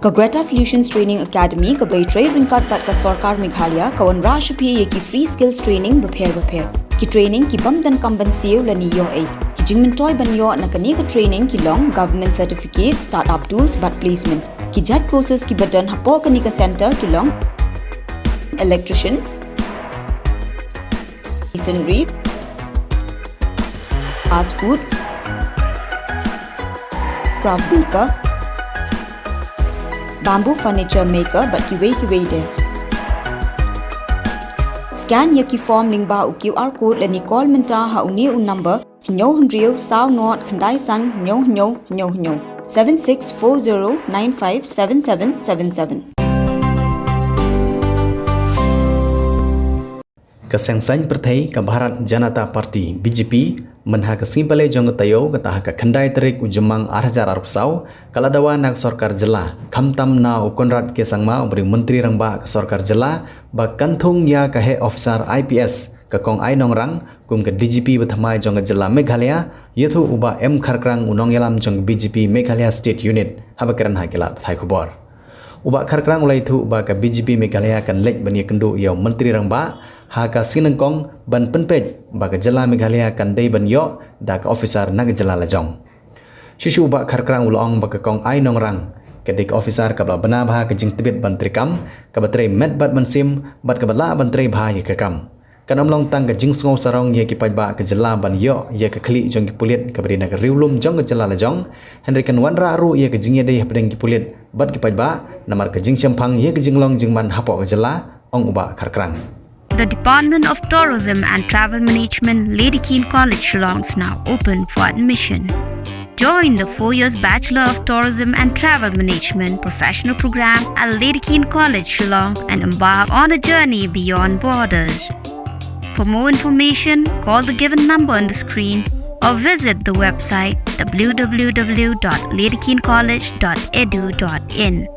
Ka Greta Solutions Training Academy ka Baytray Ringkat Pat ka Sarkar Meghalaya ka wan Rashpi ye ki free skills training bapher. Ki training ki bam dan kamban siu la ni yo ai. Ki jingmentoy ban yo na kani ka training ki long government certificate startup tools but placement. Ki jat courses ki badan hapo kani ka center ki long electrician, masonry, fast food, craft baker, bamboo furniture maker but kiway de. Scan ye ki form link ba u QR code le ni call menta ha uni un number nyo hunrio sao not khandai san nyo 7640957777. Kasengsain Pertai ka Bharat Janata Party BJP menha kesimpale jong tayo kata ka khandai terik ujemang arhajar arpsau kala dawa nak sarkar jela khamtam na ukonrat ke sangma ubri menteri rangba ka sarkar jela ba Thung ya ka he officer IPS ka kong ai Nongrang kum ka DGP bethamai jong jela Meghalaya yethu uba M kharkrang unong yalam jong BJP Meghalaya State Unit habakaran hakela thai khubor uba kharkrang ulai thu uba ka BJP Meghalaya kan lek bani kendu yau menteri rangba ha ka sinangkong ban penpej ba ka jela Meghalaya kan dei ban yo da ka officer nag jela lajong shishu ba kharkrang ulong ba ka kong ai Nongrang ka dik officer ka ba bana bha ka jing tibet ban trikam ka ba tre met bat ban sim bat ka ba la ban tre bha ye ka kam kanom long tang ka Jingsarong ye ki paj ba ka jela ban yo ye ka khli jong ki pulit ka bari na ka riulum jong ka jela lajong henry kan wanra ru ye ka Jingiadei hapdeng ki pulit bat ki paj ba namar ka Jingsarong ye ka jinglong jingman hapo ka jela ong uba kharkrang. The Department of Tourism and Travel Management Lady Keane College Shillong is now open for admission. Join the 4 years Bachelor of Tourism and Travel Management professional program at Lady Keane College Shillong and embark on a journey beyond borders. For more information, call the given number on the screen or visit the website www.ladykeanecollege.edu.in.